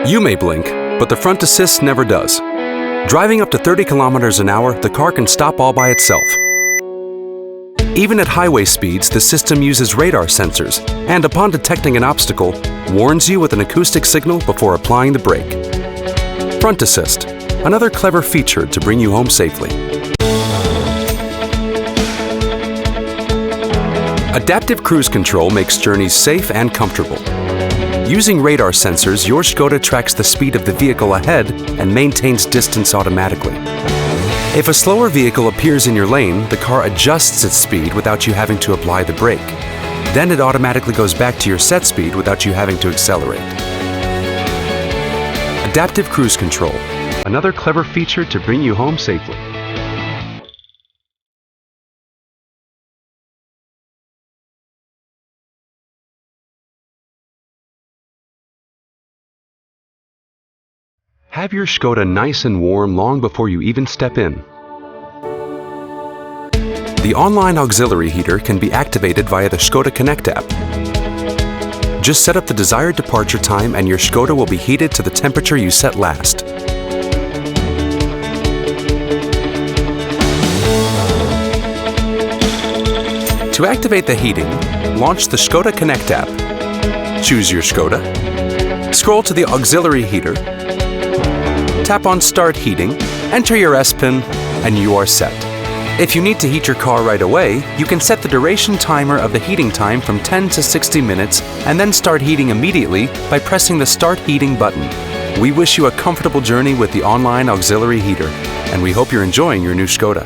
You may blink, but the front assist never does. Driving up to 30 kilometers an hour, the car can stop all by itself. Even at highway speeds, the system uses radar sensors and, upon detecting an obstacle, warns you with an acoustic signal before applying the brake. Front assist, another clever feature to bring you home safely. Adaptive cruise control makes journeys safe and comfortable. Using radar sensors, your Skoda tracks the speed of the vehicle ahead and maintains distance automatically. If a slower vehicle appears in your lane, the car adjusts its speed without you having to apply the brake. Then it automatically goes back to your set speed without you having to accelerate. Adaptive cruise control, another clever feature to bring you home safely. Have your Skoda nice and warm long before you even step in. The online auxiliary heater can be activated via the Skoda Connect app. Just set up the desired departure time and your Skoda will be heated to the temperature you set last. To activate the heating, launch the Skoda Connect app. Choose your Skoda. Scroll to the auxiliary heater. Tap on Start Heating, enter your S-Pin, and you are set. If you need to heat your car right away, you can set the duration timer of the heating time from 10 to 60 minutes and then start heating immediately by pressing the Start Heating button. We wish you a comfortable journey with the online auxiliary heater, and we hope you're enjoying your new Skoda.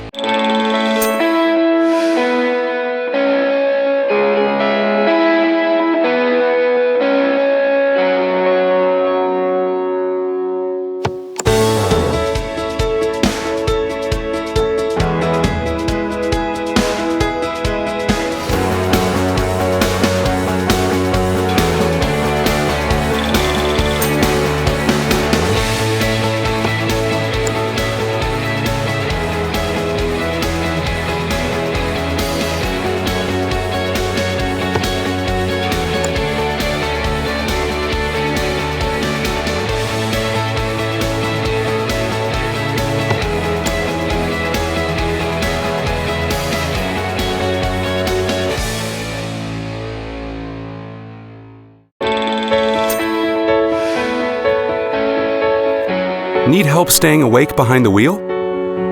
Need help staying awake behind the wheel?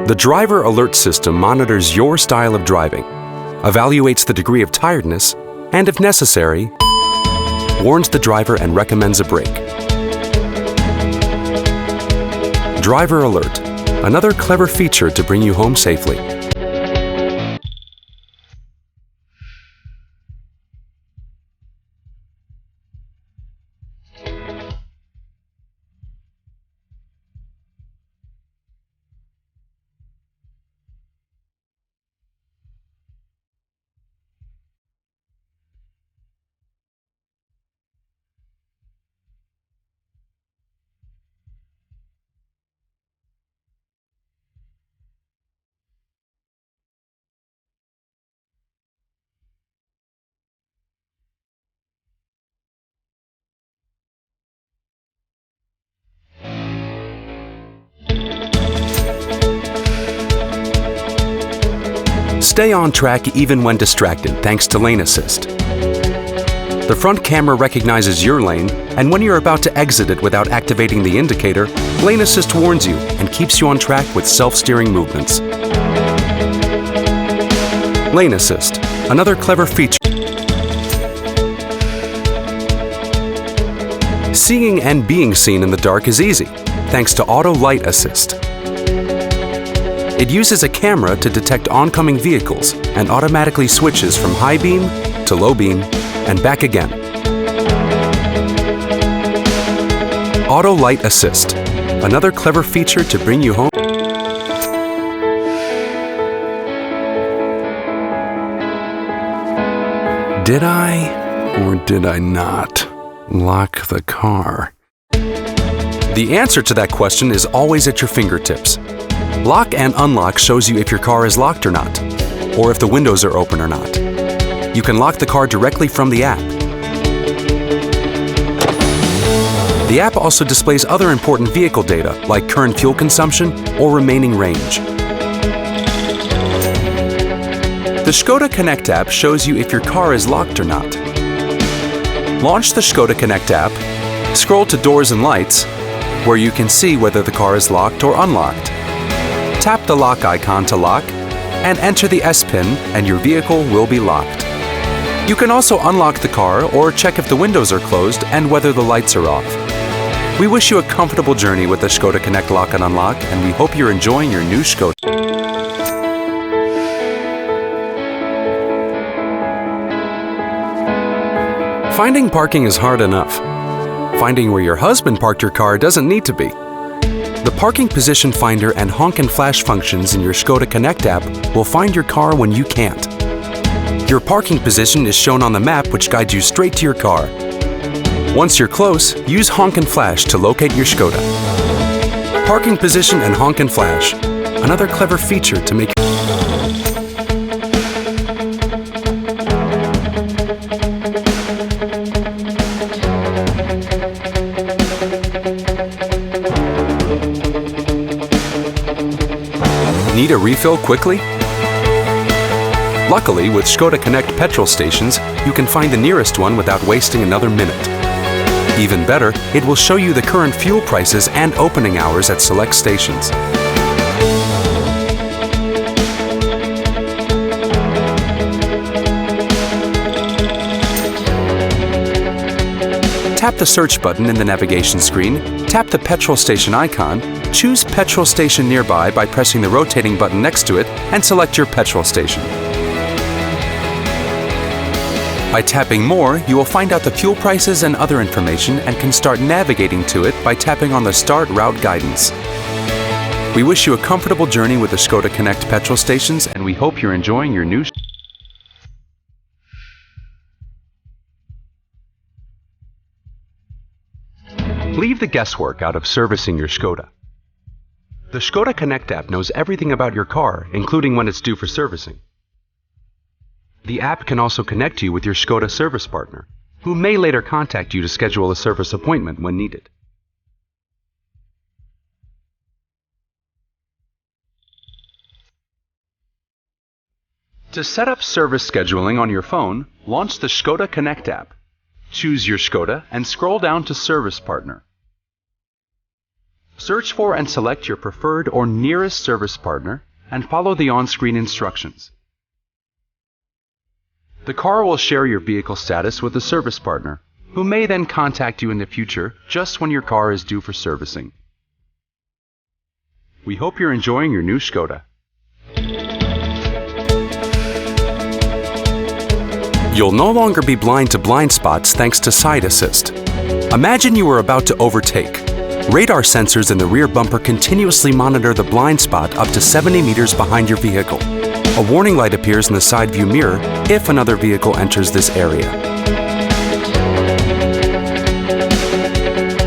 The driver alert system monitors your style of driving, evaluates the degree of tiredness, and if necessary, warns the driver and recommends a brake. Driver alert, another clever feature to bring you home safely. Stay on track even when distracted thanks to lane assist. The front camera recognizes your lane, and when you're about to exit it without activating the indicator, lane assist warns you and keeps you on track with self-steering movements. Lane assist, another clever feature. Seeing and being seen in the dark is easy, thanks to auto light assist. It uses a camera to detect oncoming vehicles and automatically switches from high beam to low beam and back again. Auto Light Assist, another clever feature to bring you home. Did I or did I not lock the car? The answer to that question is always at your fingertips. Lock and Unlock shows you if your car is locked or not, or if the windows are open or not. You can lock the car directly from the app. The The app also displays other important vehicle data like current fuel consumption or remaining range. The Skoda Connect app shows you if your car is locked or not. Launch the Skoda Connect app, scroll to Doors and Lights, where you can see whether the car is locked or unlocked. Tap the lock icon to lock, and enter the S PIN and your vehicle will be locked. You can also unlock the car or check if the windows are closed and whether the lights are off. We wish you a comfortable journey with the Skoda Connect Lock and Unlock, and we hope you're enjoying your new Skoda. Finding parking is hard enough. Finding where your husband parked your car doesn't need to be. The Parking Position Finder and Honk and Flash functions in your Skoda Connect app will find your car when you can't. Your parking position is shown on the map, which guides you straight to your car. Once you're close, use Honk and Flash to locate your Skoda. Parking Position and Honk and Flash, another clever feature to make Need a refill quickly? Luckily, with Skoda Connect petrol stations, you can find the nearest one without wasting another minute. Even better, it will show you the current fuel prices and opening hours at select stations. Tap the search button in the navigation screen, tap the petrol station icon, choose petrol station nearby by pressing the rotating button next to it, and select your petrol station. By tapping More, you will find out the fuel prices and other information and can start navigating to it by tapping on the Start Route Guidance. We wish you a comfortable journey with the Skoda Connect petrol stations, and we hope you're enjoying your new Leave the guesswork out of servicing your Skoda. The Skoda Connect app knows everything about your car, including when it's due for servicing. The app can also connect you with your Skoda service partner, who may later contact you to schedule a service appointment when needed. To set up service scheduling on your phone, launch the Skoda Connect app. Choose your Skoda and scroll down to Service Partner. Search for and select your preferred or nearest service partner and follow the on-screen instructions. The car will share your vehicle status with the service partner, who may then contact you in the future just when your car is due for servicing. We hope you're enjoying your new Skoda. You'll no longer be blind to blind spots thanks to Side Assist. Imagine you were about to overtake. Radar sensors in the rear bumper continuously monitor the blind spot up to 70 meters behind your vehicle. A warning light appears in the side view mirror if another vehicle enters this area.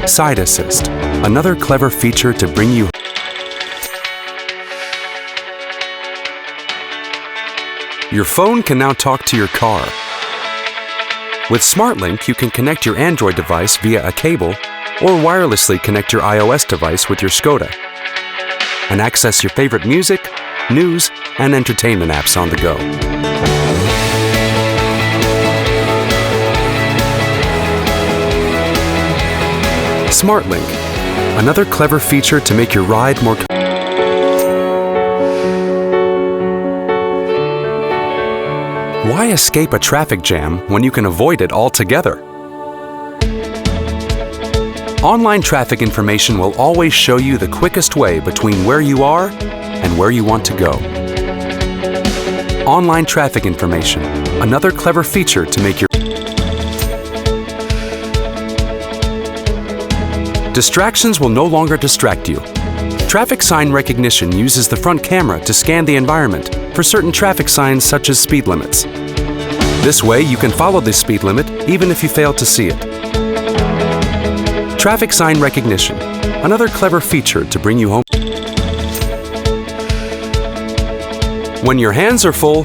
Side Assist, another clever feature to bring you. Your phone can now talk to your car. With SmartLink, you can connect your Android device via a cable or wirelessly connect your iOS device with your Skoda and access your favorite music, news, and entertainment apps on the go. SmartLink, another clever feature to make your ride more Why escape a traffic jam when you can avoid it altogether? Online traffic information will always show you the quickest way between where you are and where you want to go. Online traffic information, another clever feature to make your distractions will no longer distract you. Traffic sign recognition uses the front camera to scan the environment for certain traffic signs such as speed limits. This way you can follow the speed limit even if you fail to see it. Traffic sign recognition, another clever feature to bring you home. When your hands are full,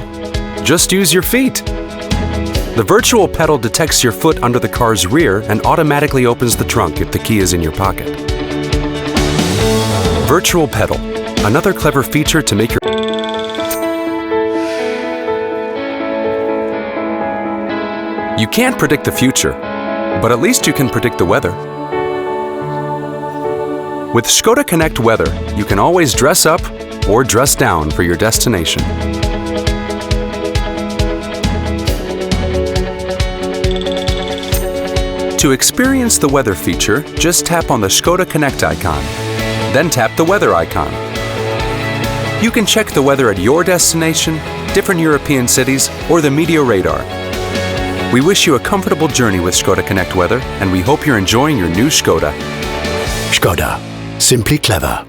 just use your feet. The virtual pedal detects your foot under the car's rear and automatically opens the trunk if the key is in your pocket. Virtual pedal, another clever feature to make your... You can't predict the future, but at least you can predict the weather. With Skoda Connect Weather, you can always dress up or dress down for your destination. To experience the weather feature, just tap on the Skoda Connect icon, then tap the weather icon. You can check the weather at your destination, different European cities, or the meteor radar. We wish you a comfortable journey with Skoda Connect Weather, and we hope you're enjoying your new Skoda. Skoda. Simply clever.